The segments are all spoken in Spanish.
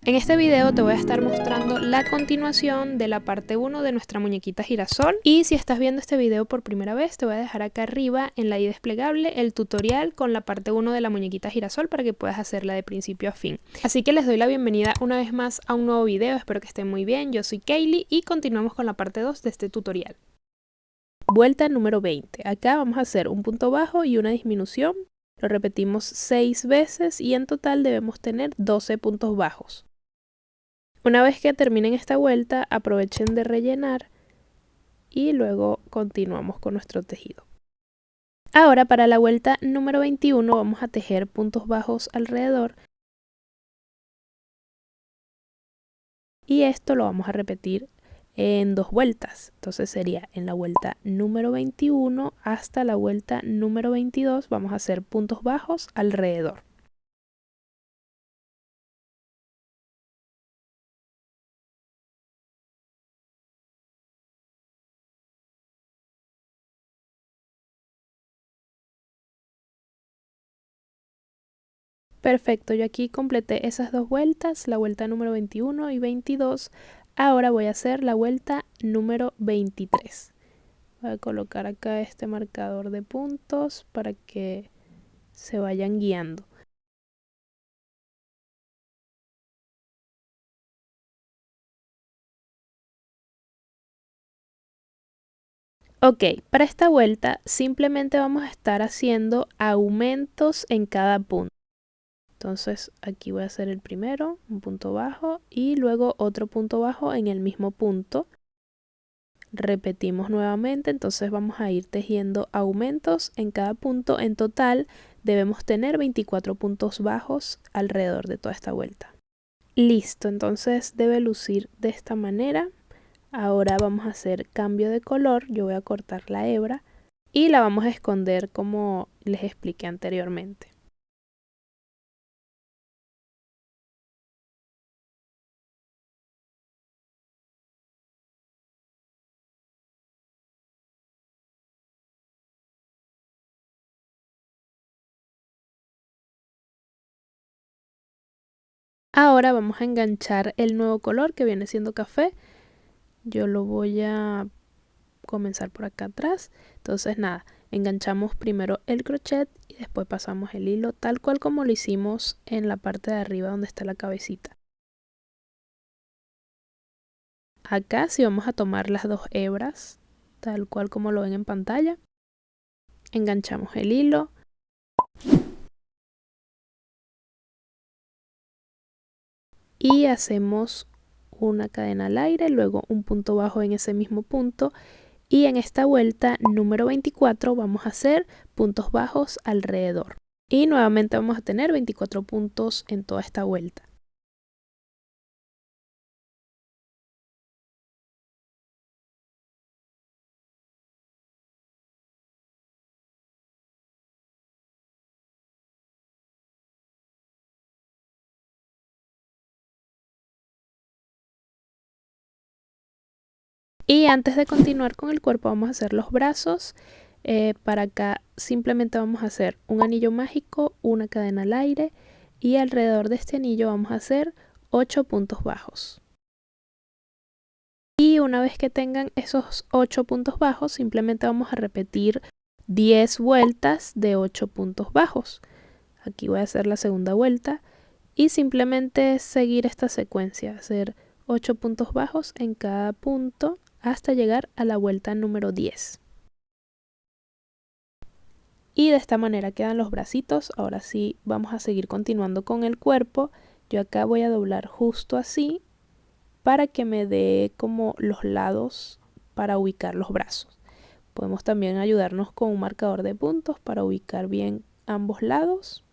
En este video te voy a estar mostrando la continuación de la parte 1 de nuestra muñequita girasol. Y si estás viendo este video por primera vez, te voy a dejar acá arriba en la i desplegable el tutorial con la parte 1 de la muñequita girasol para que puedas hacerla de principio a fin. Así que les doy la bienvenida una vez más a un nuevo video, espero que estén muy bien. Yo soy Kaylee y continuamos con la parte 2 de este tutorial. Vuelta número 20. Acá vamos a hacer un punto bajo y una disminución. Lo repetimos 6 veces y en total debemos tener 12 puntos bajos. Una vez que terminen esta vuelta, aprovechen de rellenar y luego continuamos con nuestro tejido. Ahora para la vuelta número 21 vamos a tejer puntos bajos alrededor. Y esto lo vamos a repetir en 2 vueltas. Entonces sería en la vuelta número 21 hasta la vuelta número 22 vamos a hacer puntos bajos alrededor. Perfecto, yo aquí completé esas 2 vueltas, la vuelta número 21 y 22. Ahora voy a hacer la vuelta número 23. Voy a colocar acá este marcador de puntos para que se vayan guiando. Ok, para esta vuelta simplemente vamos a estar haciendo aumentos en cada punto. Entonces aquí voy a hacer el primero, un punto bajo y luego otro punto bajo en el mismo punto. Repetimos nuevamente, entonces vamos a ir tejiendo aumentos en cada punto. En total debemos tener 24 puntos bajos alrededor de toda esta vuelta. Listo, entonces debe lucir de esta manera. Ahora vamos a hacer cambio de color. Yo voy a cortar la hebra y la vamos a esconder como les expliqué anteriormente. Ahora vamos a enganchar el nuevo color que viene siendo café. Yo lo voy a comenzar por acá atrás. Entonces nada, enganchamos primero el crochet y después pasamos el hilo tal cual como lo hicimos en la parte de arriba donde está la cabecita. Acá sí vamos a tomar las 2 hebras tal cual como lo ven en pantalla. Enganchamos el hilo. Y hacemos una cadena al aire, luego un punto bajo en ese mismo punto. Y en esta vuelta número 24 vamos a hacer puntos bajos alrededor. Y nuevamente vamos a tener 24 puntos en toda esta vuelta. Y antes de continuar con el cuerpo vamos a hacer los brazos. Para acá simplemente vamos a hacer un anillo mágico, una cadena al aire y alrededor de este anillo vamos a hacer 8 puntos bajos. Y una vez que tengan esos 8 puntos bajos simplemente vamos a repetir 10 vueltas de 8 puntos bajos. Aquí voy a hacer la segunda vuelta y simplemente seguir esta secuencia, hacer 8 puntos bajos en cada punto hasta llegar a la vuelta número 10. Y de esta manera quedan los bracitos. Ahora sí vamos a seguir continuando con el cuerpo. Yo acá voy a doblar justo así para que me dé como los lados para ubicar los brazos. Podemos también ayudarnos con un marcador de puntos para ubicar bien ambos lados.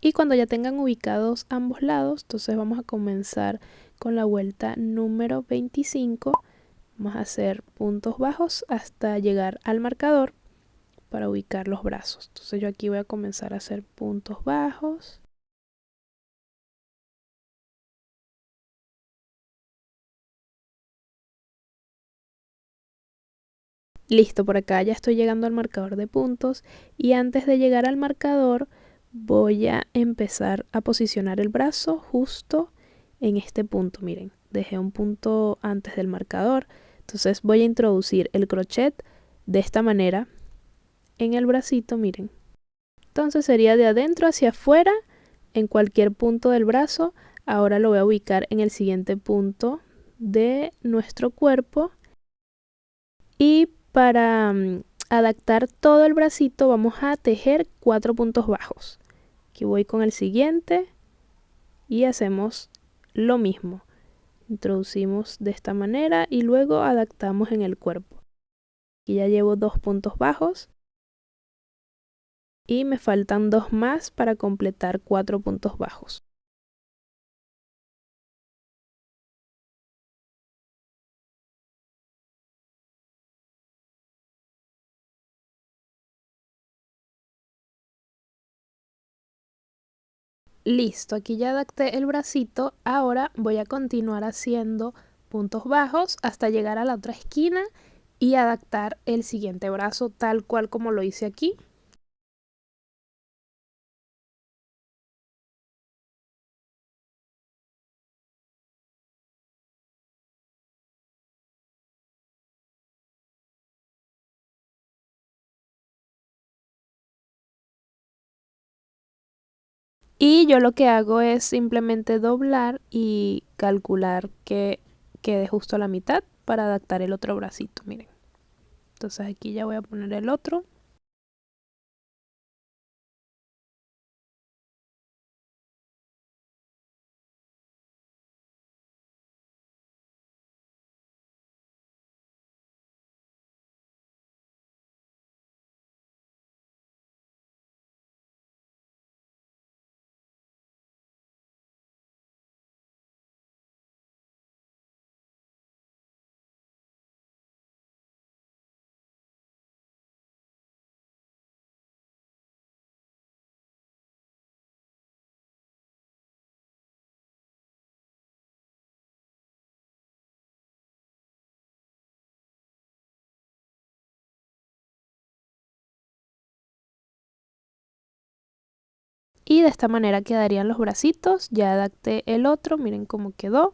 Y cuando ya tengan ubicados ambos lados, entonces vamos a comenzar con la vuelta número 25. Vamos a hacer puntos bajos hasta llegar al marcador para ubicar los brazos. Entonces yo aquí voy a comenzar a hacer puntos bajos. Listo, por acá ya estoy llegando al marcador de puntos y antes de llegar al marcador voy a empezar a posicionar el brazo justo en este punto. Miren, dejé un punto antes del marcador. Entonces voy a introducir el crochet de esta manera en el bracito, miren. Entonces sería de adentro hacia afuera en cualquier punto del brazo. Ahora lo voy a ubicar en el siguiente punto de nuestro cuerpo. Y para adaptar todo el bracito vamos a tejer 4 puntos bajos. Aquí voy con el siguiente y hacemos lo mismo. Introducimos de esta manera y luego adaptamos en el cuerpo. Aquí ya llevo 2 puntos bajos y me faltan 2 más para completar 4 puntos bajos. Listo, aquí ya adapté el bracito. Ahora voy a continuar haciendo puntos bajos hasta llegar a la otra esquina y adaptar el siguiente brazo tal cual como lo hice aquí. Y yo lo que hago es simplemente doblar y calcular que quede justo a la mitad para adaptar el otro bracito, miren. Entonces aquí ya voy a poner el otro. Y de esta manera quedarían los bracitos. Ya adapté el otro, miren cómo quedó.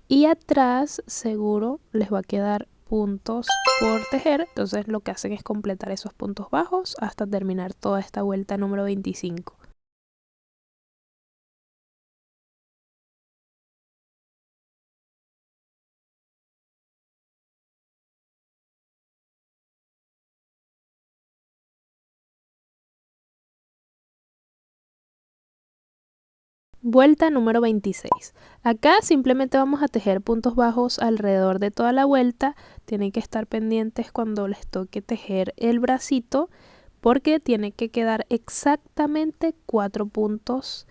Y atrás seguro les va a quedar puntos por tejer. Entonces lo que hacen es completar esos puntos bajos hasta terminar toda esta vuelta número 25. Vuelta número 26. Acá simplemente vamos a tejer puntos bajos alrededor de toda la vuelta. Tienen que estar pendientes cuando les toque tejer el bracito porque tiene que quedar exactamente 4 puntos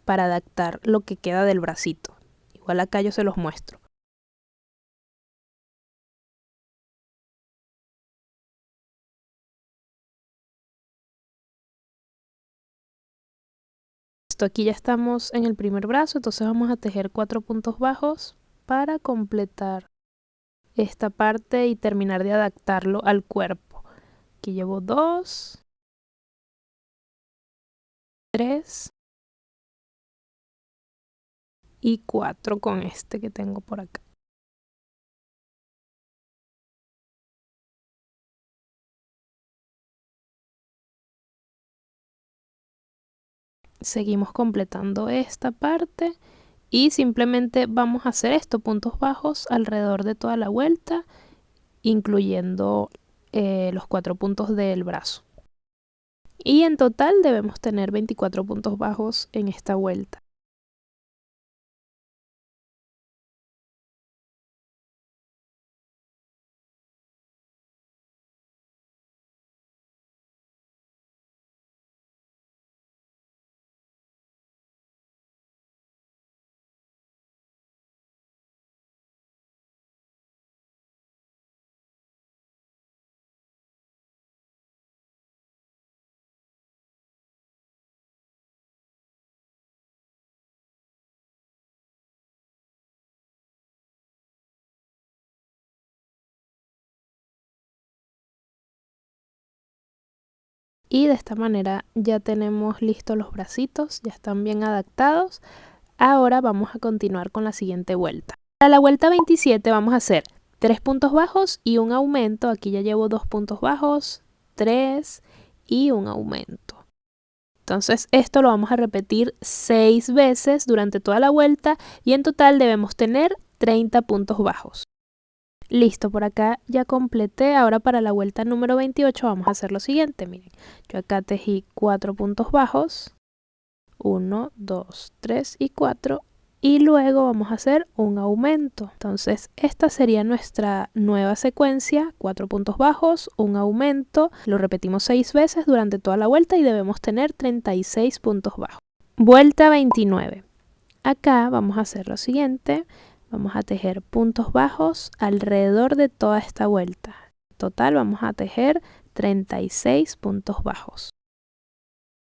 para adaptar lo que queda del bracito. Igual acá yo se los muestro. Aquí ya estamos en el primer brazo, entonces vamos a tejer 4 puntos bajos para completar esta parte y terminar de adaptarlo al cuerpo. Aquí llevo 2, 3 y 4 con este que tengo por acá. Seguimos completando esta parte y simplemente vamos a hacer esto, puntos bajos alrededor de toda la vuelta, incluyendo los 4 puntos del brazo. Y en total debemos tener 24 puntos bajos en esta vuelta. Y de esta manera ya tenemos listos los bracitos, ya están bien adaptados. Ahora vamos a continuar con la siguiente vuelta. Para la vuelta 27 vamos a hacer 3 puntos bajos y un aumento. Aquí ya llevo 2 puntos bajos, 3 y un aumento. Entonces esto lo vamos a repetir 6 veces durante toda la vuelta y en total debemos tener 30 puntos bajos. Listo, por acá ya completé. Ahora para la vuelta número 28 vamos a hacer lo siguiente. Miren, yo acá tejí 4 puntos bajos. 1, 2, 3 y 4. Y luego vamos a hacer un aumento. Entonces esta sería nuestra nueva secuencia. 4 puntos bajos, un aumento. Lo repetimos 6 veces durante toda la vuelta y debemos tener 36 puntos bajos. Vuelta 29. Acá vamos a hacer lo siguiente. Vamos a tejer puntos bajos alrededor de toda esta vuelta. En total vamos a tejer 36 puntos bajos.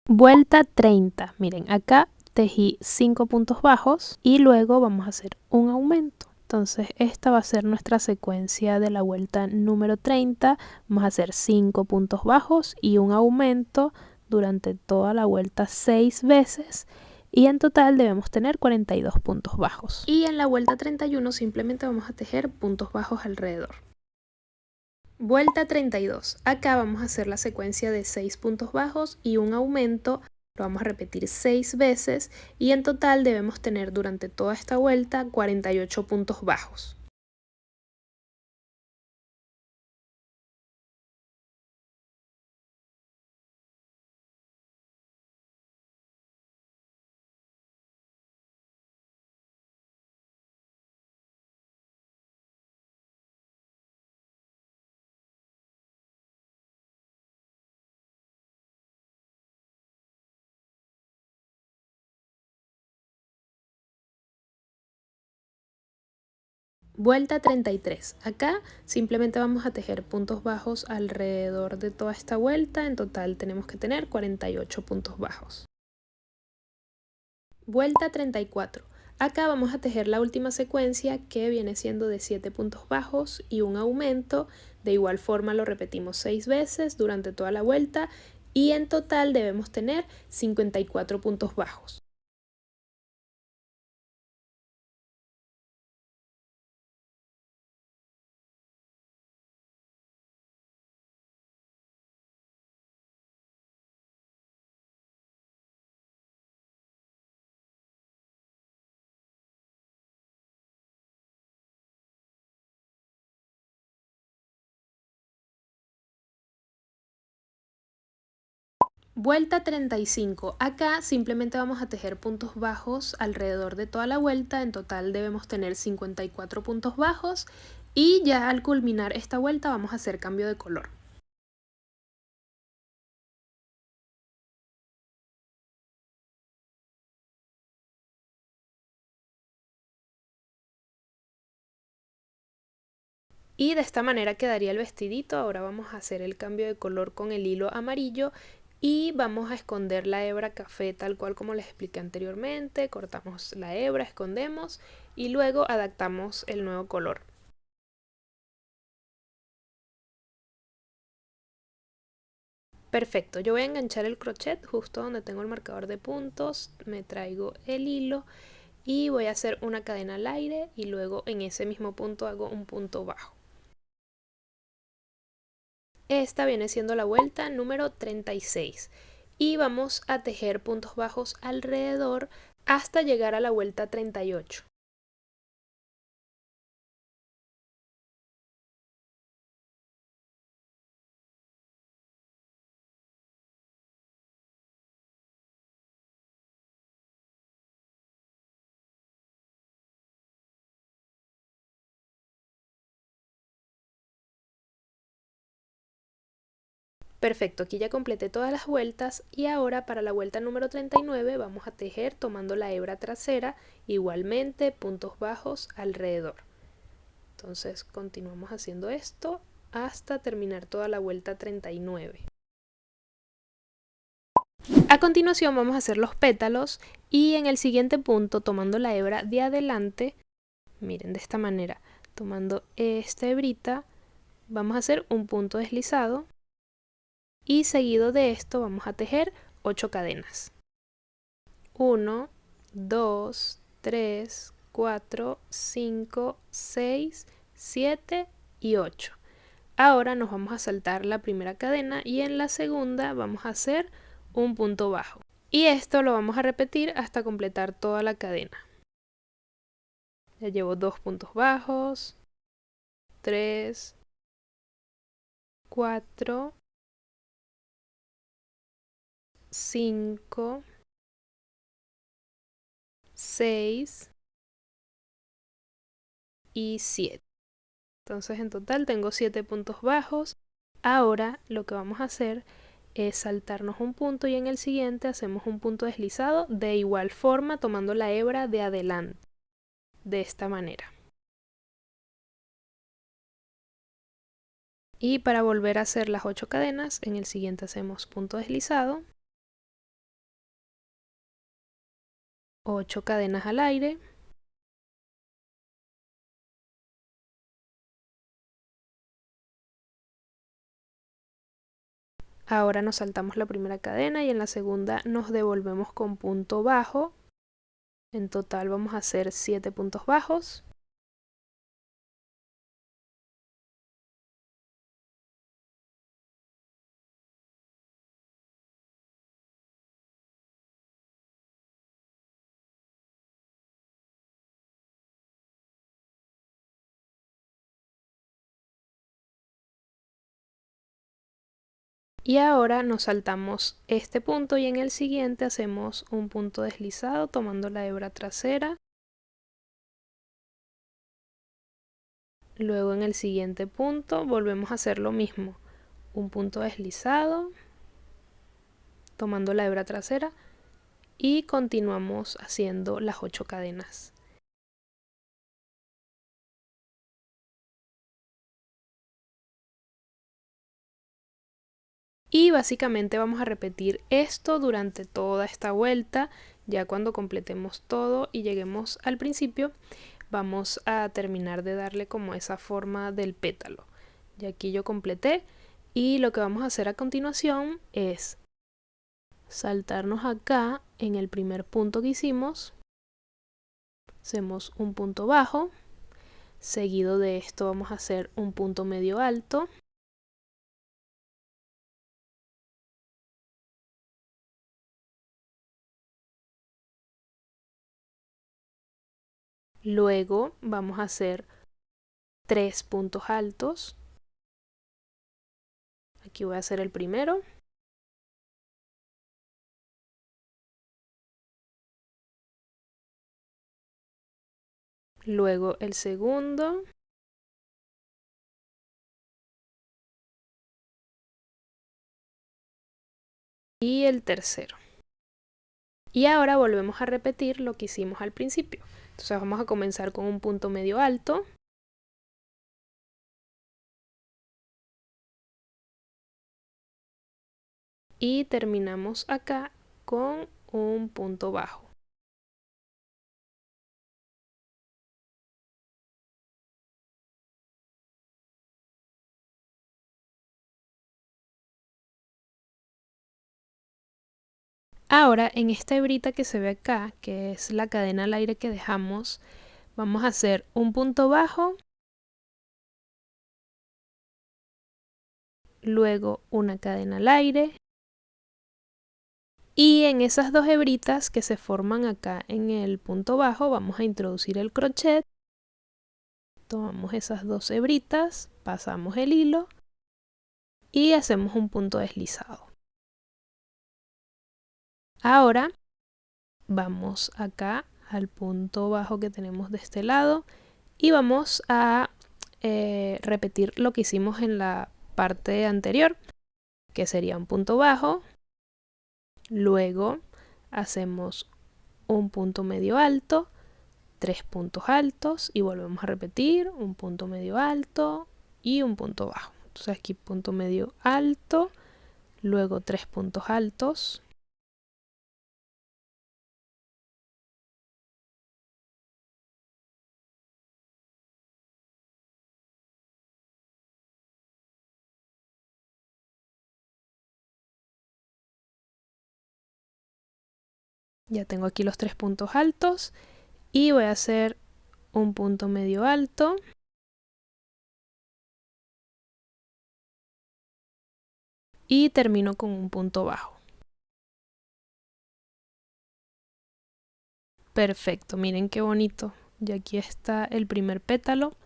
Vuelta 30. Miren, acá tejí 5 puntos bajos y luego vamos a hacer un aumento. Entonces esta va a ser nuestra secuencia de la vuelta número 30. Vamos a hacer 5 puntos bajos y un aumento durante toda la vuelta 6 veces. Y en total debemos tener 42 puntos bajos. Y en la vuelta 31 simplemente vamos a tejer puntos bajos alrededor. Vuelta 32. Acá vamos a hacer la secuencia de 6 puntos bajos y un aumento. Lo vamos a repetir 6 veces y en total debemos tener durante toda esta vuelta 48 puntos bajos. Vuelta 33. Acá simplemente vamos a tejer puntos bajos alrededor de toda esta vuelta. En total tenemos que tener 48 puntos bajos. Vuelta 34. Acá vamos a tejer la última secuencia que viene siendo de 7 puntos bajos y un aumento. De igual forma lo repetimos 6 veces durante toda la vuelta y en total debemos tener 54 puntos bajos. Vuelta 35. Acá simplemente vamos a tejer puntos bajos alrededor de toda la vuelta. En total debemos tener 54 puntos bajos y ya al culminar esta vuelta vamos a hacer cambio de color. Y de esta manera quedaría el vestidito. Ahora vamos a hacer el cambio de color con el hilo amarillo y vamos a esconder la hebra café tal cual como les expliqué anteriormente. Cortamos la hebra, escondemos y luego adaptamos el nuevo color. Perfecto, yo voy a enganchar el crochet justo donde tengo el marcador de puntos, me traigo el hilo y voy a hacer una cadena al aire y luego en ese mismo punto hago un punto bajo. Esta viene siendo la vuelta número 36 y vamos a tejer puntos bajos alrededor hasta llegar a la vuelta 38. Perfecto, aquí ya completé todas las vueltas y ahora para la vuelta número 39 vamos a tejer tomando la hebra trasera, igualmente puntos bajos alrededor. Entonces continuamos haciendo esto hasta terminar toda la vuelta 39. A continuación vamos a hacer los pétalos y en el siguiente punto tomando la hebra de adelante, miren de esta manera, tomando esta hebrita, vamos a hacer un punto deslizado y seguido de esto vamos a tejer 8 cadenas. 1, 2, 3, 4, 5, 6, 7 y 8. Ahora nos vamos a saltar la primera cadena y en la segunda vamos a hacer un punto bajo. Y esto lo vamos a repetir hasta completar toda la cadena. Ya llevo 2 puntos bajos, 3, 4, 5, 6 y 7. Entonces en total tengo 7 puntos bajos. Ahora lo que vamos a hacer es saltarnos un punto y en el siguiente hacemos un punto deslizado de igual forma tomando la hebra de adelante, de esta manera. Y para volver a hacer las 8 cadenas, en el siguiente hacemos punto deslizado, 8 cadenas al aire, ahora nos saltamos la primera cadena y en la segunda nos devolvemos con punto bajo. En total vamos a hacer 7 puntos bajos. Y ahora nos saltamos este punto y en el siguiente hacemos un punto deslizado tomando la hebra trasera. Luego en el siguiente punto volvemos a hacer lo mismo, un punto deslizado tomando la hebra trasera y continuamos haciendo las 8 cadenas. Y básicamente vamos a repetir esto durante toda esta vuelta. Ya cuando completemos todo y lleguemos al principio, vamos a terminar de darle como esa forma del pétalo. Y aquí yo completé y lo que vamos a hacer a continuación es saltarnos acá en el primer punto que hicimos, hacemos un punto bajo, seguido de esto vamos a hacer un punto medio alto, luego vamos a hacer 3 puntos altos, aquí voy a hacer el primero, luego el segundo, y el tercero. Y ahora volvemos a repetir lo que hicimos al principio. Entonces vamos a comenzar con un punto medio alto, y terminamos acá con un punto bajo. Ahora en esta hebrita que se ve acá, que es la cadena al aire que dejamos, vamos a hacer un punto bajo, luego una cadena al aire, y en esas dos hebritas que se forman acá en el punto bajo vamos a introducir el crochet, tomamos esas dos hebritas, pasamos el hilo y hacemos un punto deslizado. Ahora vamos acá al punto bajo que tenemos de este lado y vamos a repetir lo que hicimos en la parte anterior, que sería un punto bajo, luego hacemos un punto medio alto, 3 puntos altos y volvemos a repetir un punto medio alto y un punto bajo. Entonces aquí punto medio alto, luego 3 puntos altos, Ya tengo aquí los 3 puntos altos y voy a hacer un punto medio alto. Y termino con un punto bajo. Perfecto, miren qué bonito. Y aquí está el primer pétalo.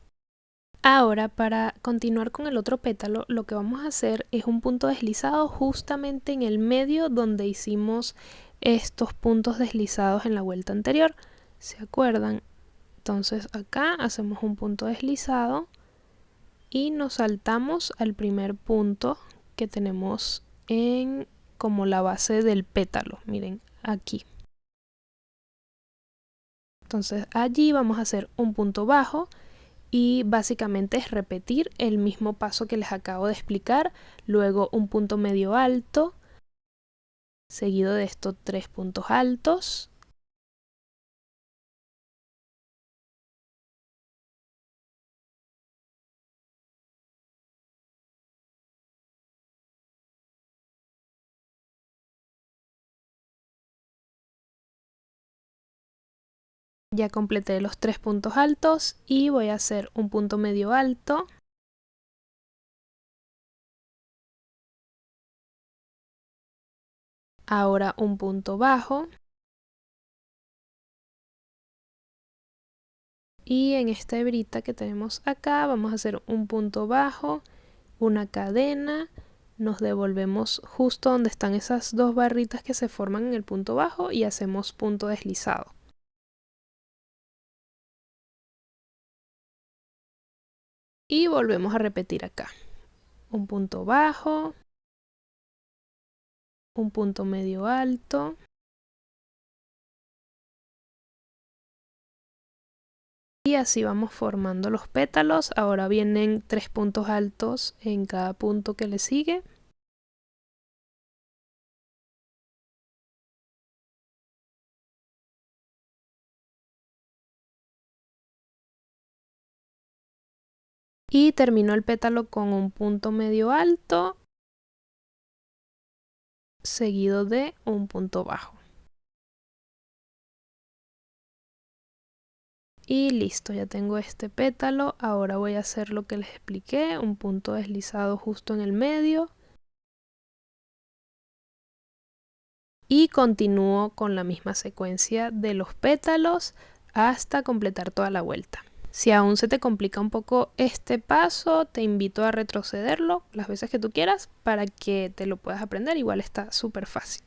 Ahora, para continuar con el otro pétalo, lo que vamos a hacer es un punto deslizado justamente en el medio donde hicimos estos puntos deslizados en la vuelta anterior. ¿Se acuerdan? Entonces acá hacemos un punto deslizado y nos saltamos al primer punto que tenemos en como la base del pétalo. Miren, aquí. Entonces allí vamos a hacer un punto bajo y básicamente es repetir el mismo paso que les acabo de explicar, luego un punto medio alto, seguido de estos 3 puntos altos, ya completé los 3 puntos altos y voy a hacer un punto medio alto, ahora un punto bajo, y en esta hebrita que tenemos acá vamos a hacer un punto bajo, una cadena, nos devolvemos justo donde están esas dos barritas que se forman en el punto bajo y hacemos punto deslizado. Y volvemos a repetir acá. Un punto bajo, un punto medio alto, y así vamos formando los pétalos. Ahora vienen 3 puntos altos en cada punto que le sigue. Y termino el pétalo con un punto medio alto, seguido de un punto bajo. Y listo, ya tengo este pétalo. Ahora voy a hacer lo que les expliqué, un punto deslizado justo en el medio. Y continúo con la misma secuencia de los pétalos hasta completar toda la vuelta. Si aún se te complica un poco este paso, te invito a retrocederlo las veces que tú quieras para que te lo puedas aprender. Igual está súper fácil.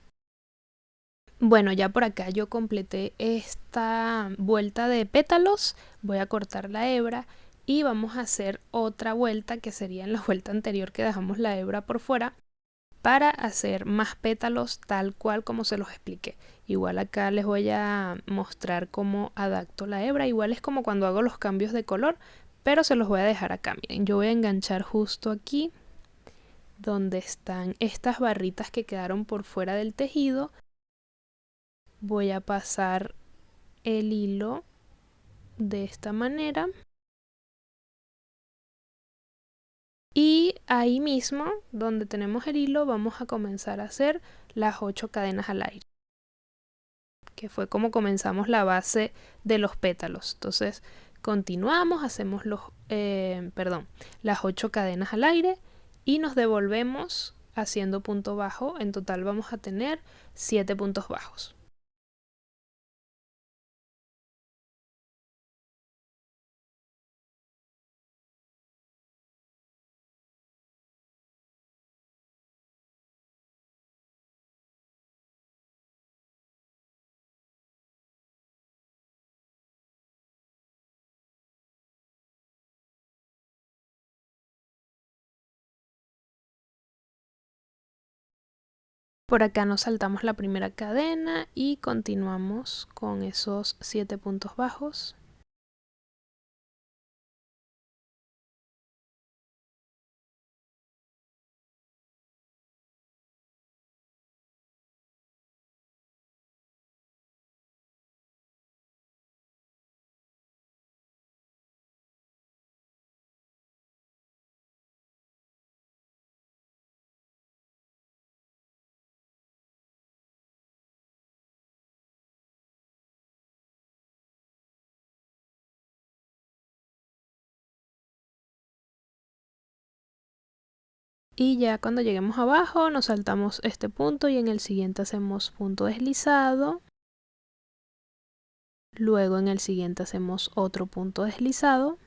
Bueno, ya por acá yo completé esta vuelta de pétalos. Voy a cortar la hebra y vamos a hacer otra vuelta que sería en la vuelta anterior que dejamos la hebra por fuera, para hacer más pétalos tal cual como se los expliqué. Igual acá les voy a mostrar cómo adapto la hebra. Igual es como cuando hago los cambios de color, pero se los voy a dejar acá. Miren, yo voy a enganchar justo aquí donde están estas barritas que quedaron por fuera del tejido. Voy a pasar el hilo de esta manera. Y ahí mismo, donde tenemos el hilo, vamos a comenzar a hacer las 8 cadenas al aire, que fue como comenzamos la base de los pétalos. Entonces continuamos, hacemos las 8 cadenas al aire y nos devolvemos haciendo punto bajo. En total vamos a tener 7 puntos bajos. Por acá nos saltamos la primera cadena y continuamos con esos 7 puntos bajos. Y ya cuando lleguemos abajo nos saltamos este punto y en el siguiente hacemos punto deslizado. Luego en el siguiente hacemos otro punto deslizado.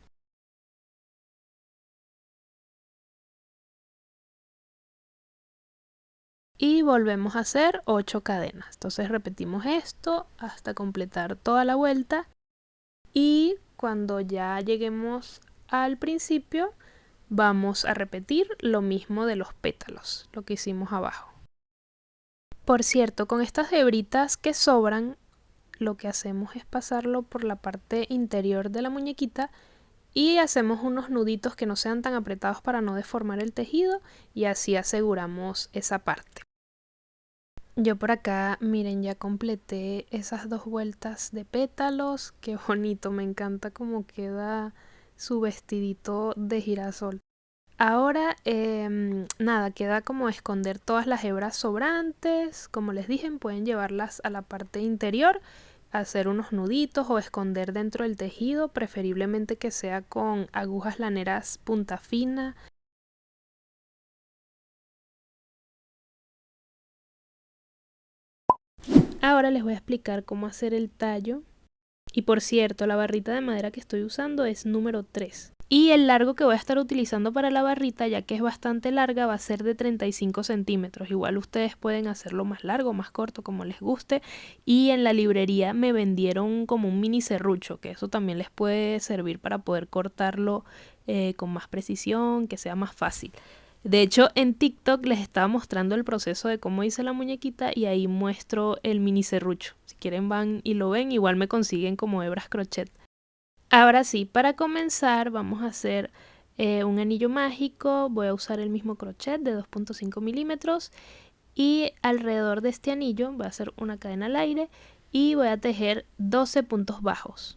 Y volvemos a hacer 8 cadenas. Entonces repetimos esto hasta completar toda la vuelta. Y cuando ya lleguemos al principio, vamos a repetir lo mismo de los pétalos, lo que hicimos abajo. Por cierto, con estas hebritas que sobran, lo que hacemos es pasarlo por la parte interior de la muñequita y hacemos unos nuditos que no sean tan apretados para no deformar el tejido y así aseguramos esa parte. Yo por acá, miren, ya completé esas 2 vueltas de pétalos. Qué bonito, me encanta cómo queda su vestidito de girasol. Ahora, nada, queda como esconder todas las hebras sobrantes. Como les dije, pueden llevarlas a la parte interior, hacer unos nuditos o esconder dentro del tejido, preferiblemente que sea con agujas laneras punta fina. Ahora les voy a explicar cómo hacer el tallo. Y por cierto, la barrita de madera que estoy usando es número 3. Y el largo que voy a estar utilizando para la barrita, ya que es bastante larga, va a ser de 35 centímetros. Igual ustedes pueden hacerlo más largo, más corto, como les guste. Y en la librería me vendieron como un mini serrucho, que eso también les puede servir para poder cortarlo con más precisión, que sea más fácil. De hecho, en TikTok les estaba mostrando el proceso de cómo hice la muñequita y ahí muestro el mini serrucho. Si quieren van y lo ven, igual me consiguen como hebras crochet. Ahora sí, para comenzar vamos a hacer un anillo mágico. Voy a usar el mismo crochet de 2.5 milímetros y alrededor de este anillo voy a hacer una cadena al aire y voy a tejer 12 puntos bajos.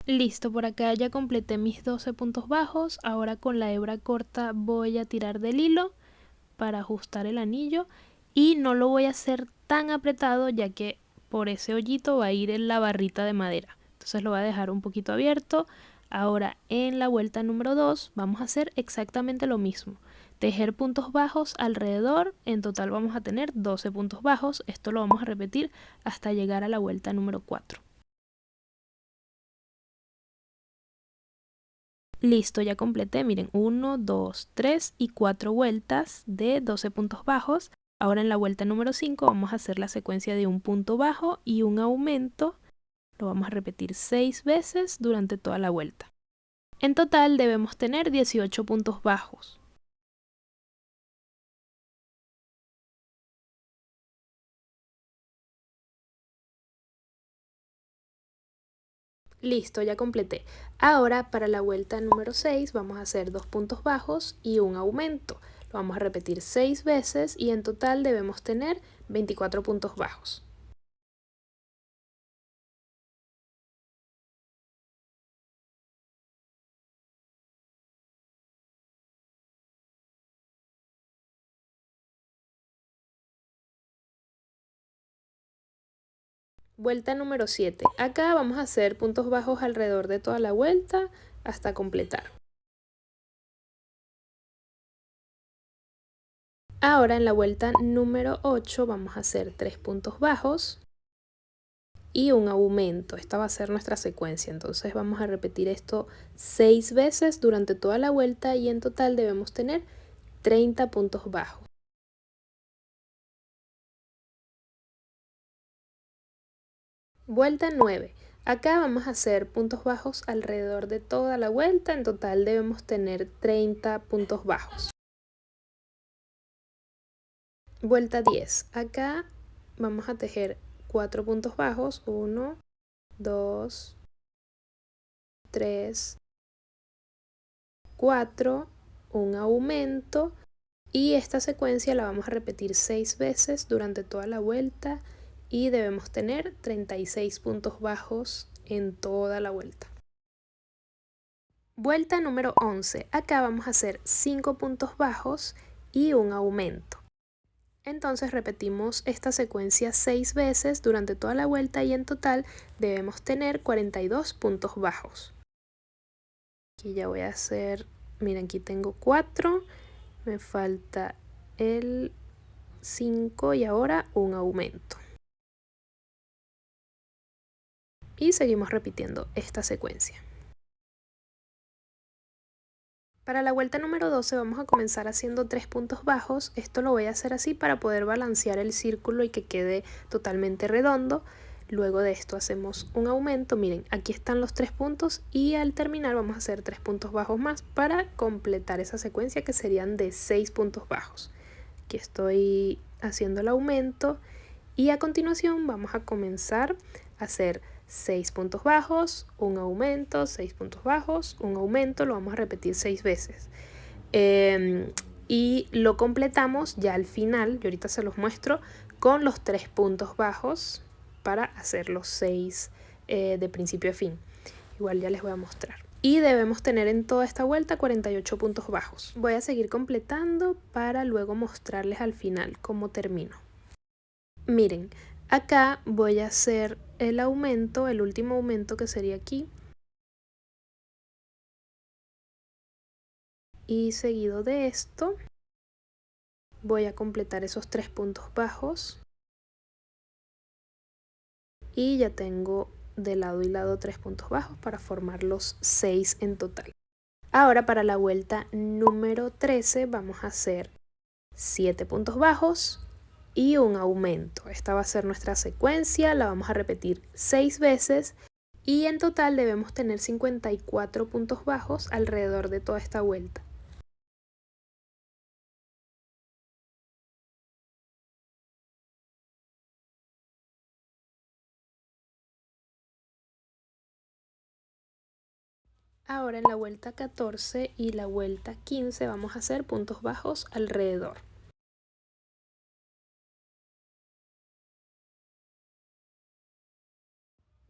Listo, por acá ya completé mis 12 puntos bajos. Ahora con la hebra corta voy a tirar del hilo para ajustar el anillo y no lo voy a hacer tan apretado ya que por ese hoyito va a ir en la barrita de madera. Entonces lo voy a dejar un poquito abierto. Ahora en la vuelta número 2 vamos a hacer exactamente lo mismo. Tejer puntos bajos alrededor. En total vamos a tener 12 puntos bajos. Esto lo vamos a repetir hasta llegar a la vuelta número 4. Listo, ya completé, miren, 1, 2, 3 y 4 vueltas de 12 puntos bajos. Ahora en la vuelta número 5 vamos a hacer la secuencia de un punto bajo y un aumento. Lo vamos a repetir 6 veces durante toda la vuelta. En total debemos tener 18 puntos bajos. Listo, ya completé. Ahora para la vuelta número 6 vamos a hacer 2 puntos bajos y un aumento. Lo vamos a repetir 6 veces y en total debemos tener 24 puntos bajos. Vuelta número 7. Acá vamos a hacer puntos bajos alrededor de toda la vuelta hasta completar. Ahora en la vuelta número 8 vamos a hacer 3 puntos bajos y un aumento. Esta va a ser nuestra secuencia. Entonces vamos a repetir esto 6 veces durante toda la vuelta y en total debemos tener 30 puntos bajos. Vuelta 9. Acá vamos a hacer puntos bajos alrededor de toda la vuelta. En total debemos tener 30 puntos bajos. Vuelta 10. Acá vamos a tejer 4 puntos bajos. 1, 2, 3, 4. un aumento y esta secuencia la vamos a repetir 6 veces durante toda la vuelta y debemos tener 36 puntos bajos en toda la vuelta. Vuelta número 11. Acá vamos a hacer 5 puntos bajos y un aumento. Entonces repetimos esta secuencia 6 veces durante toda la vuelta y en total debemos tener 42 puntos bajos. Aquí ya voy a hacer, miren, aquí tengo 4, me falta el 5 y ahora un aumento. Y seguimos repitiendo esta secuencia. Para la vuelta número 12 vamos a comenzar haciendo 3 puntos bajos. Esto lo voy a hacer así para poder balancear el círculo y que quede totalmente redondo. Luego de esto hacemos un aumento. Miren, aquí están los 3 puntos y al terminar vamos a hacer 3 puntos bajos más para completar esa secuencia que serían de 6 puntos bajos. Aquí estoy haciendo el aumento y a continuación vamos a comenzar a hacer 6 puntos bajos, un aumento, 6 puntos bajos, un aumento, lo vamos a repetir 6 veces. Y lo completamos ya al final, yo ahorita se los muestro, con los 3 puntos bajos para hacer los 6 de principio a fin. Igual ya les voy a mostrar. Y debemos tener en toda esta vuelta 48 puntos bajos. Voy a seguir completando para luego mostrarles al final cómo termino. Miren, acá voy a hacer el aumento, el último aumento que sería aquí. Y seguido de esto, voy a completar esos 3 puntos bajos. Y ya tengo de lado y lado 3 puntos bajos para formar los 6 en total. Ahora para la vuelta número 13 vamos a hacer 7 puntos bajos y un aumento. Esta va a ser nuestra secuencia, la vamos a repetir 6 veces y en total debemos tener 54 puntos bajos alrededor de toda esta vuelta. Ahora en la vuelta 14 y la vuelta 15 vamos a hacer puntos bajos alrededor.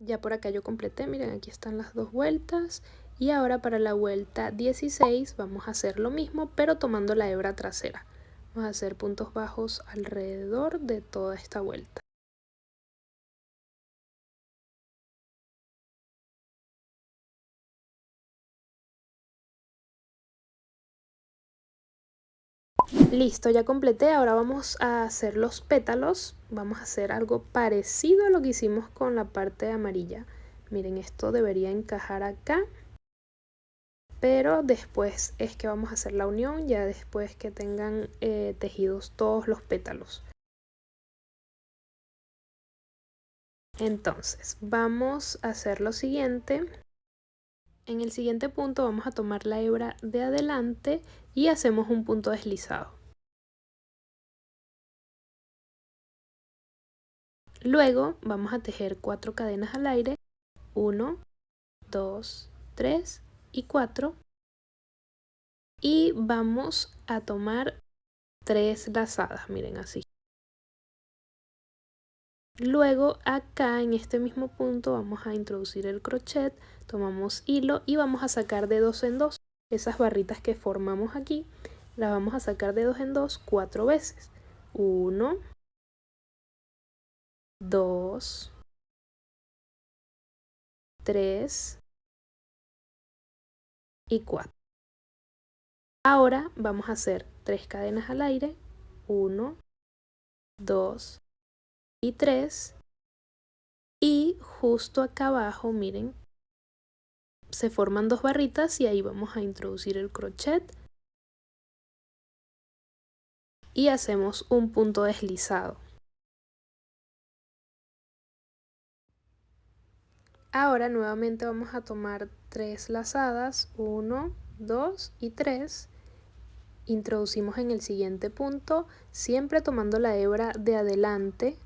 Ya por acá yo completé, miren, aquí están las dos vueltas. Y ahora para la vuelta 16 vamos a hacer lo mismo, pero tomando la hebra trasera. Vamos a hacer puntos bajos alrededor de toda esta vuelta. Listo, ya completé. Ahora vamos a hacer los pétalos. Vamos a hacer algo parecido a lo que hicimos con la parte amarilla. Miren, esto debería encajar acá. Pero después es que vamos a hacer la unión, ya después que tengan tejidos todos los pétalos. Entonces, vamos a hacer lo siguiente. En el siguiente punto vamos a tomar la hebra de adelante y hacemos un punto deslizado. Luego vamos a tejer 4 cadenas al aire, 1, 2, 3 y 4. Y vamos a tomar 3 lazadas, miren así. Luego acá en este mismo punto vamos a introducir el crochet, tomamos hilo y vamos a sacar de 2 en 2. Esas barritas que formamos aquí las vamos a sacar de 2 en 2 4 veces. 1, 2, 3 y 4. Ahora vamos a hacer 3 cadenas al aire, 1, 2 y 3. Y justo acá abajo, miren, se forman 2 barritas y ahí vamos a introducir el crochet. Y hacemos un punto deslizado. Ahora nuevamente vamos a tomar 3 lazadas, 1, 2 y 3. Introducimos en el siguiente punto, siempre tomando la hebra de adelante.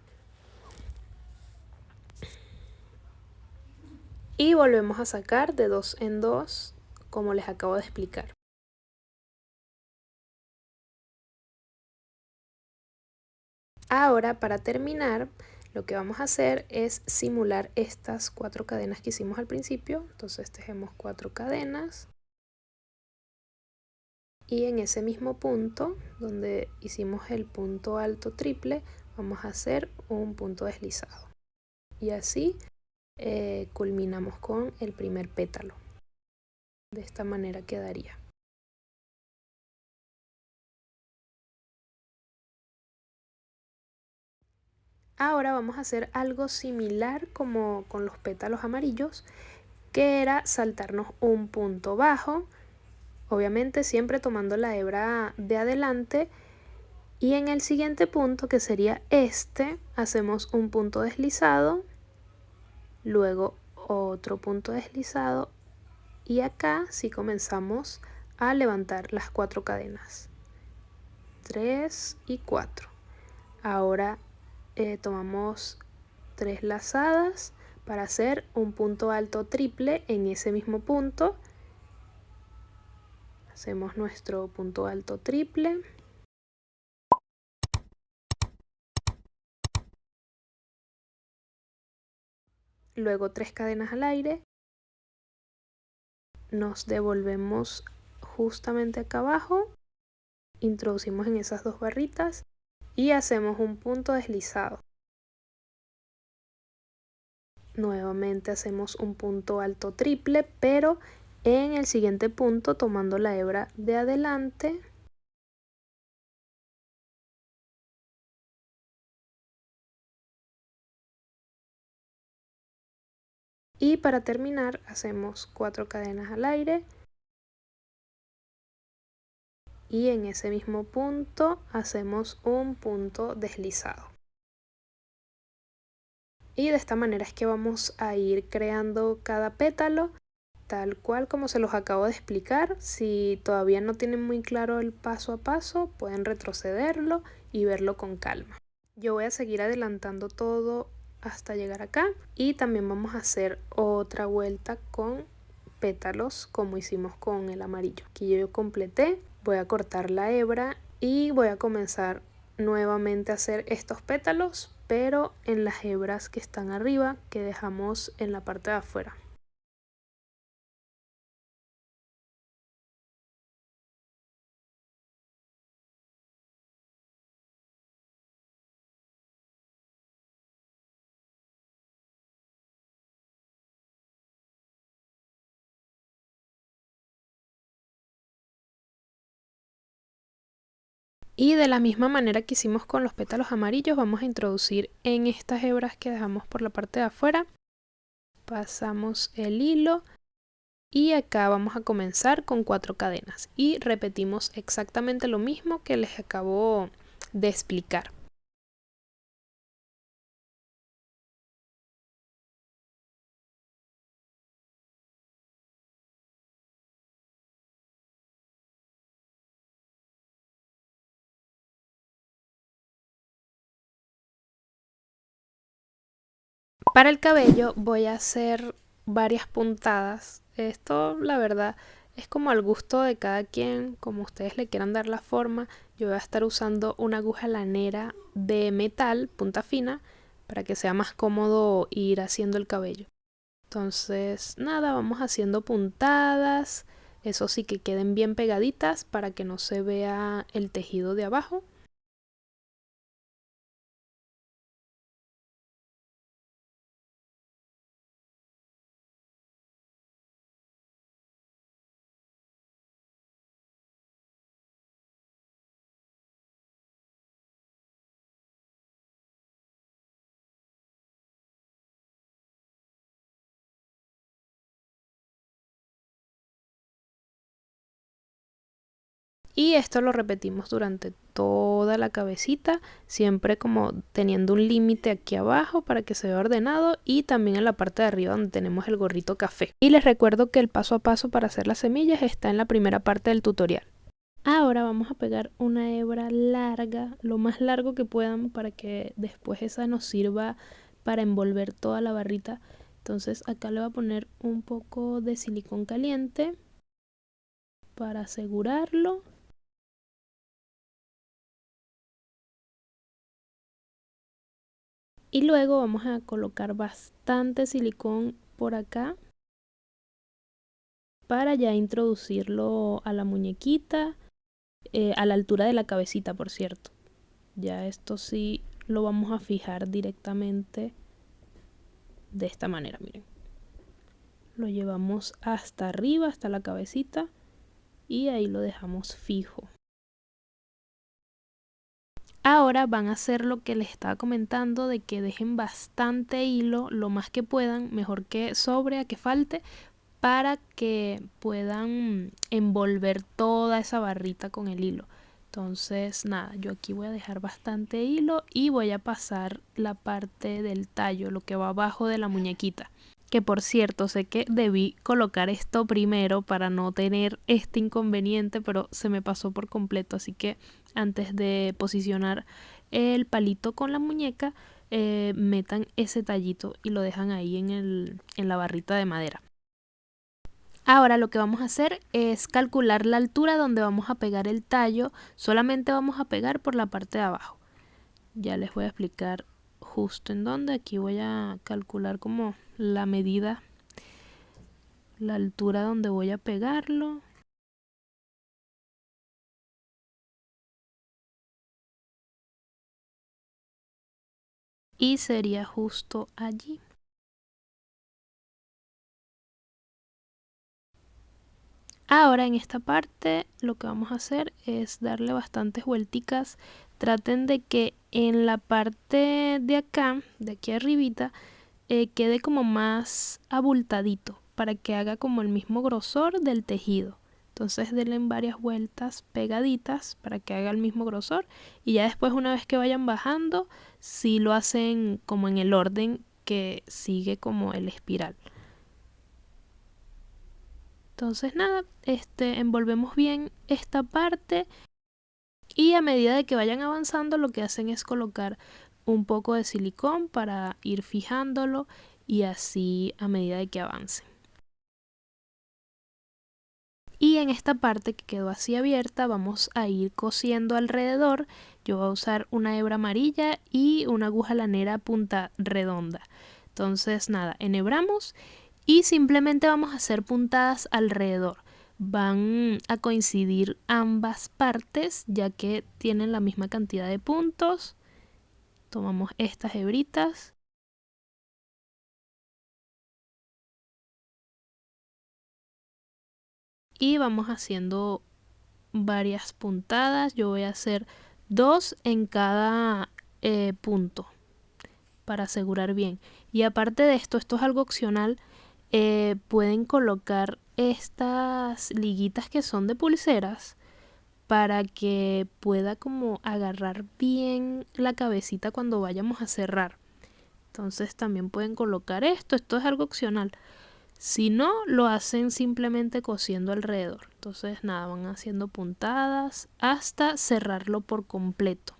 Y volvemos a sacar de 2 en 2, como les acabo de explicar. Ahora, para terminar, lo que vamos a hacer es simular estas 4 cadenas que hicimos al principio. Entonces tejemos 4 cadenas y en ese mismo punto donde hicimos el punto alto triple vamos a hacer un punto deslizado y así culminamos con el primer pétalo. De esta manera quedaría. Ahora vamos a hacer algo similar como con los pétalos amarillos, que era saltarnos un punto bajo, obviamente siempre tomando la hebra de adelante, y en el siguiente punto, que sería este, hacemos un punto deslizado, luego otro punto deslizado y acá sí comenzamos a levantar las 4 cadenas, 3 y 4. Ahora tomamos 3 lazadas para hacer un punto alto triple en ese mismo punto. Hacemos nuestro punto alto triple. Luego 3 cadenas al aire. Nos devolvemos justamente acá abajo. Introducimos en esas 2 barritas y hacemos un punto deslizado. Nuevamente hacemos un punto alto triple, pero en el siguiente punto tomando la hebra de adelante. Y para terminar hacemos 4 cadenas al aire. Y en ese mismo punto hacemos un punto deslizado. Y de esta manera es que vamos a ir creando cada pétalo, tal cual como se los acabo de explicar. Si todavía no tienen muy claro el paso a paso, pueden retrocederlo y verlo con calma. Yo voy a seguir adelantando todo hasta llegar acá y también vamos a hacer otra vuelta con pétalos como hicimos con el amarillo. Aquí yo completé, voy a cortar la hebra y voy a comenzar nuevamente a hacer estos pétalos, pero en las hebras que están arriba, que dejamos en la parte de afuera. Y de la misma manera que hicimos con los pétalos amarillos, vamos a introducir en estas hebras que dejamos por la parte de afuera. Pasamos el hilo y acá vamos a comenzar con 4 cadenas. Y repetimos exactamente lo mismo que les acabo de explicar. Para el cabello voy a hacer varias puntadas. Esto la verdad es como al gusto de cada quien, como ustedes le quieran dar la forma. Yo voy a estar usando una aguja lanera de metal, punta fina, para que sea más cómodo ir haciendo el cabello. Entonces nada, vamos haciendo puntadas, eso sí que queden bien pegaditas para que no se vea el tejido de abajo. Y esto lo repetimos durante toda la cabecita, siempre como teniendo un límite aquí abajo para que se vea ordenado y también en la parte de arriba donde tenemos el gorrito café. Y les recuerdo que el paso a paso para hacer las semillas está en la primera parte del tutorial. Ahora vamos a pegar una hebra larga, lo más largo que puedan para que después esa nos sirva para envolver toda la barrita. Entonces acá le voy a poner un poco de silicón caliente para asegurarlo. Y luego vamos a colocar bastante silicón por acá para ya introducirlo a la muñequita, a la altura de la cabecita, por cierto. Ya esto sí lo vamos a fijar directamente de esta manera, miren. Lo llevamos hasta arriba, hasta la cabecita, y ahí lo dejamos fijo. Ahora van a hacer lo que les estaba comentando, de que dejen bastante hilo, lo más que puedan, mejor que sobre a que falte, para que puedan envolver toda esa barrita con el hilo. Entonces nada, yo aquí voy a dejar bastante hilo y voy a pasar la parte del tallo, lo que va abajo de la muñequita. Que por cierto, sé que debí colocar esto primero para no tener este inconveniente, pero se me pasó por completo. Así que antes de posicionar el palito con la muñeca, metan ese tallito y lo dejan ahí en la barrita de madera. Ahora lo que vamos a hacer es calcular la altura donde vamos a pegar el tallo. Solamente vamos a pegar por la parte de abajo. Ya les voy a explicar justo en dónde. Aquí voy a calcular como la medida, la altura donde voy a pegarlo. Y sería justo allí. Ahora en esta parte lo que vamos a hacer es darle bastantes vuelticas. Traten de que en la parte de acá, de aquí arribita, quede como más abultadito para que haga como el mismo grosor del tejido. Entonces denle varias vueltas pegaditas para que haga el mismo grosor y ya después, una vez que vayan bajando, si lo hacen como en el orden que sigue como el espiral. Entonces nada, envolvemos bien esta parte y a medida de que vayan avanzando lo que hacen es colocar un poco de silicón para ir fijándolo y así a medida de que avancen. Y en esta parte que quedó así abierta vamos a ir cosiendo alrededor. Yo voy a usar una hebra amarilla y una aguja lanera punta redonda. Entonces nada, enhebramos y simplemente vamos a hacer puntadas alrededor. Van a coincidir ambas partes ya que tienen la misma cantidad de puntos. Tomamos estas hebritas y vamos haciendo varias puntadas. Yo voy a hacer 2 en cada punto para asegurar bien. Y aparte de esto, esto es algo opcional, pueden colocar estas liguitas que son de pulseras para que pueda como agarrar bien la cabecita cuando vayamos a cerrar. Entonces también pueden colocar esto es algo opcional. Si no, lo hacen simplemente cosiendo alrededor. Entonces nada, van haciendo puntadas hasta cerrarlo por completo.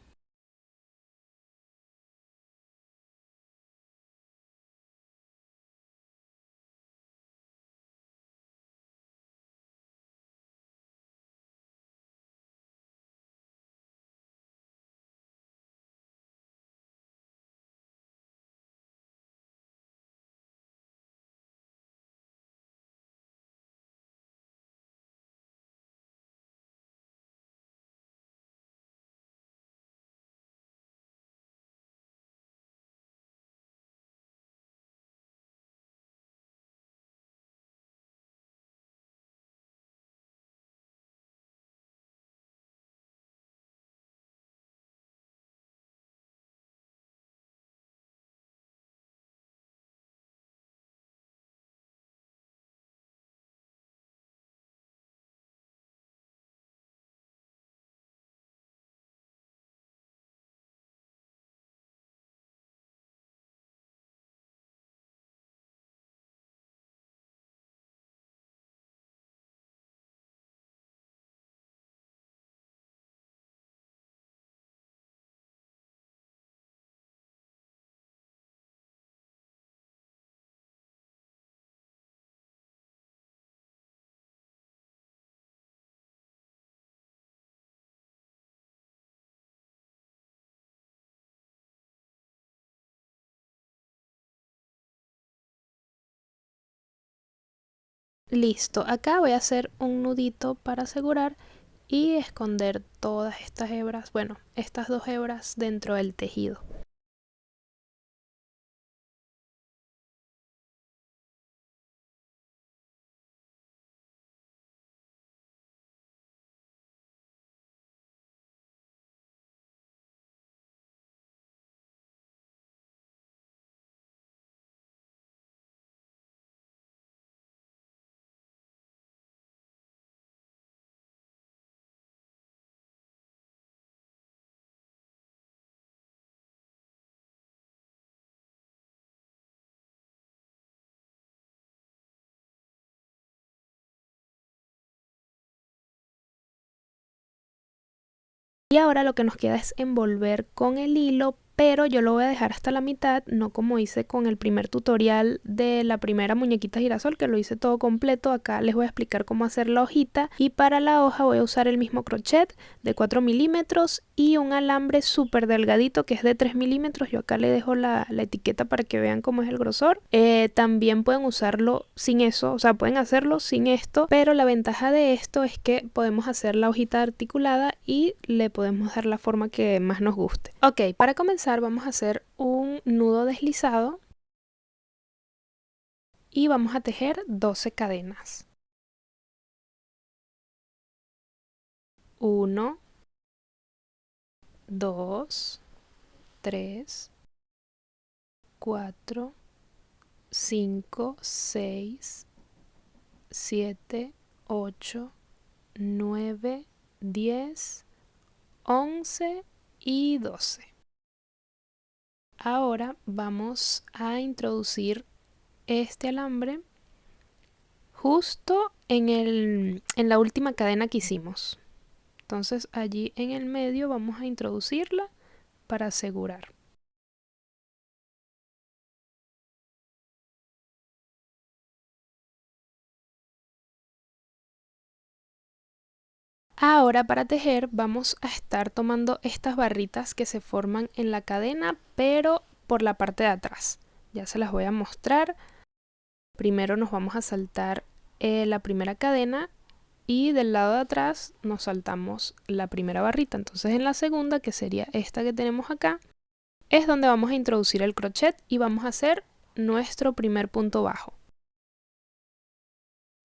Listo, acá voy a hacer un nudito para asegurar y esconder todas estas hebras, bueno, estas dos hebras dentro del tejido. Y ahora lo que nos queda es envolver con el hilo, pero yo lo voy a dejar hasta la mitad, no como hice con el primer tutorial de la primera muñequita girasol, que lo hice todo completo. Acá les voy a explicar cómo hacer la hojita, y para la hoja voy a usar el mismo crochet de 4 milímetros y un alambre súper delgadito que es de 3 milímetros. Yo acá le dejo la etiqueta para que vean cómo es el grosor. También pueden usarlo sin eso, o sea, pueden hacerlo sin esto, pero la ventaja de esto es que podemos hacer la hojita articulada y le podemos dar la forma que más nos guste. Ok, para comenzar vamos a hacer un nudo deslizado y vamos a tejer 12 cadenas. 1, 2, 3, 4, 5, 6, 7, 8, 9, 10, 11 y 12. Ahora vamos a introducir este alambre justo en la última cadena que hicimos. Entonces allí en el medio vamos a introducirla para asegurar. Ahora para tejer vamos a estar tomando estas barritas que se forman en la cadena, pero por la parte de atrás. Ya se las voy a mostrar. Primero nos vamos a saltar la primera cadena y del lado de atrás nos saltamos la primera barrita. Entonces en la segunda, que sería esta que tenemos acá, es donde vamos a introducir el crochet y vamos a hacer nuestro primer punto bajo.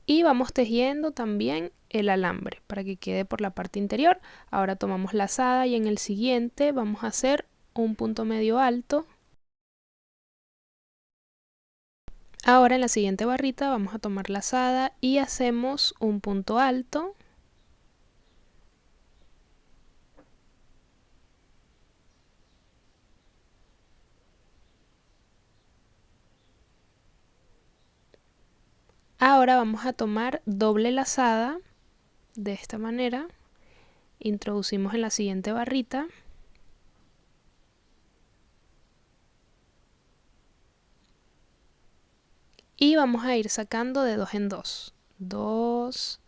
Y vamos tejiendo también el alambre para que quede por la parte interior. Ahora tomamos lazada y en el siguiente vamos a hacer un punto medio alto. Ahora en la siguiente barrita vamos a tomar lazada y hacemos un punto alto. Ahora vamos a tomar doble lazada de esta manera. Introducimos en la siguiente barrita. Y vamos a ir sacando de 2 en 2. 2,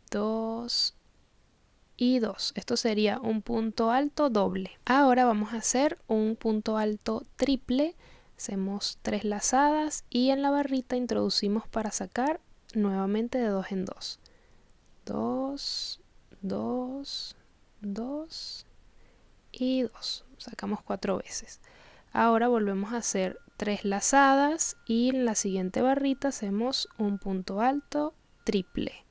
2 y 2. Esto sería un punto alto doble. Ahora vamos a hacer un punto alto triple. Hacemos 3 lazadas y en la barrita introducimos para sacar nuevamente de 2 en 2. 2, 2, 2 y 2. Sacamos 4 veces. Ahora volvemos a hacer 3 lazadas y en la siguiente barrita hacemos un punto alto triple.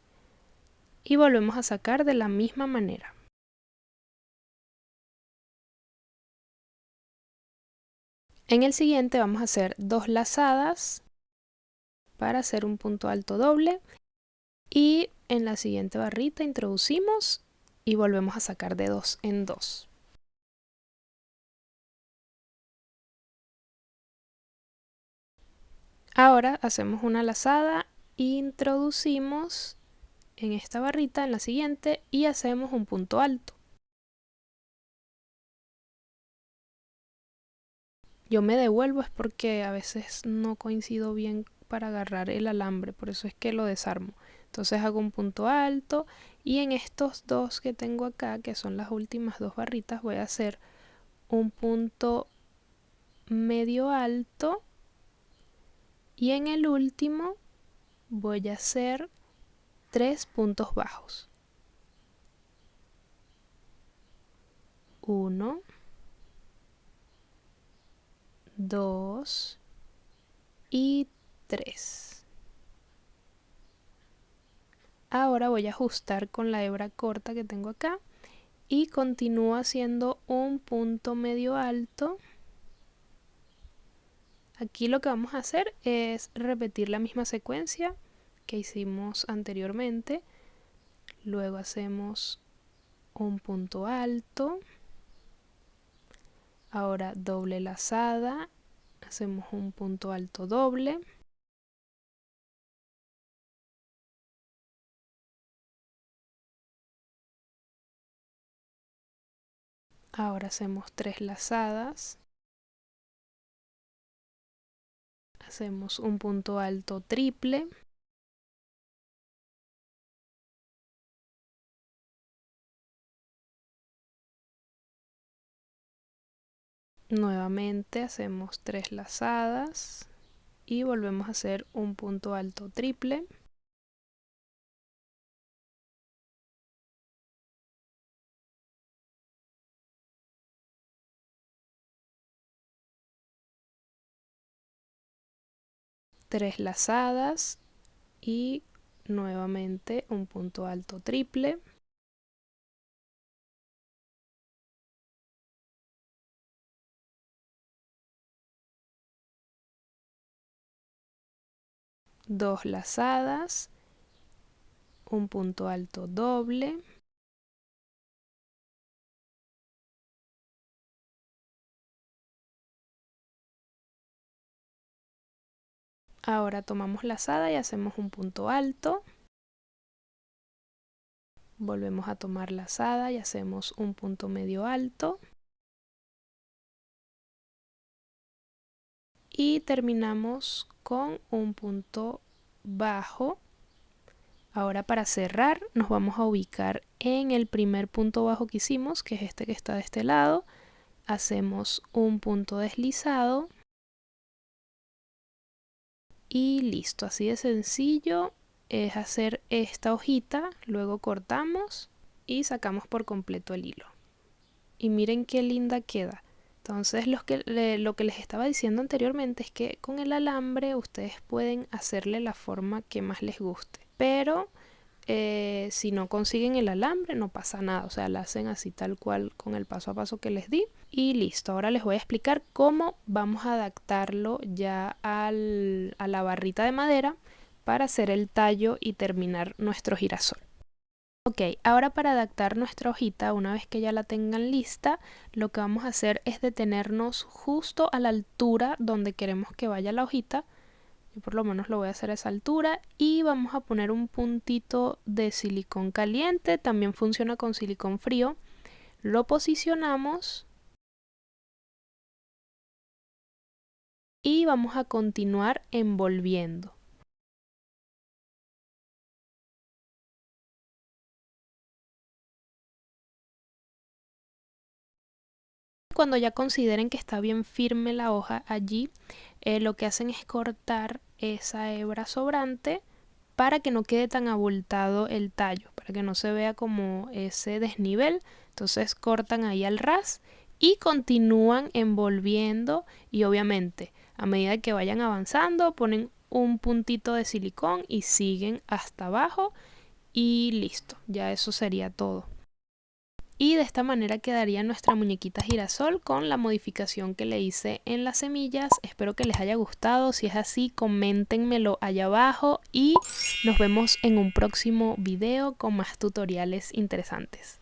Y volvemos a sacar de la misma manera. En el siguiente vamos a hacer 2 lazadas para hacer un punto alto doble y en la siguiente barrita introducimos y volvemos a sacar de 2 en 2. Ahora hacemos una lazada, introducimos en esta barrita, en la siguiente, y hacemos un punto alto. Yo me devuelvo es porque a veces no coincido bien para agarrar el alambre, por eso es que lo desarmo. Entonces hago un punto alto y en estos dos que tengo acá, que son las últimas dos barritas, voy a hacer un punto medio alto y en el último voy a hacer 3 puntos bajos. 1, 2 y 3. Ahora voy a ajustar con la hebra corta que tengo acá y continúo haciendo un punto medio alto. Aquí lo que vamos a hacer es repetir la misma secuencia que hicimos anteriormente. Luego hacemos un punto alto. Ahora doble lazada, hacemos un punto alto doble. Ahora hacemos 3 lazadas. Hacemos un punto alto triple. Nuevamente hacemos 3 lazadas y volvemos a hacer un punto alto triple. Tres lazadas y nuevamente un punto alto triple. Dos lazadas, un punto alto doble. Ahora tomamos lazada y hacemos un punto alto. Volvemos a tomar lazada y hacemos un punto medio alto. Y terminamos con un punto bajo. Ahora para cerrar nos vamos a ubicar en el primer punto bajo que hicimos, que es este que está de este lado. Hacemos un punto deslizado. Y listo, así de sencillo es hacer esta hojita, luego cortamos y sacamos por completo el hilo. Y miren qué linda queda. Entonces lo que les estaba diciendo anteriormente es que con el alambre ustedes pueden hacerle la forma que más les guste. Pero si no consiguen el alambre no pasa nada, o sea, la hacen así tal cual con el paso a paso que les di y listo. Ahora les voy a explicar cómo vamos a adaptarlo ya a la barrita de madera para hacer el tallo y terminar nuestro girasol. Ok, ahora para adaptar nuestra hojita, una vez que ya la tengan lista, lo que vamos a hacer es detenernos justo a la altura donde queremos que vaya la hojita. Yo por lo menos lo voy a hacer a esa altura y vamos a poner un puntito de silicón caliente, también funciona con silicón frío. Lo posicionamos y vamos a continuar envolviendo. Cuando ya consideren que está bien firme la hoja allí, lo que hacen es cortar esa hebra sobrante para que no quede tan abultado el tallo, para que no se vea como ese desnivel. Entonces cortan ahí al ras y continúan envolviendo y obviamente a medida que vayan avanzando ponen un puntito de silicón y siguen hasta abajo y listo, ya eso sería todo. Y de esta manera quedaría nuestra muñequita girasol con la modificación que le hice en las semillas. Espero que les haya gustado. Si es así, coméntenmelo allá abajo y nos vemos en un próximo video con más tutoriales interesantes.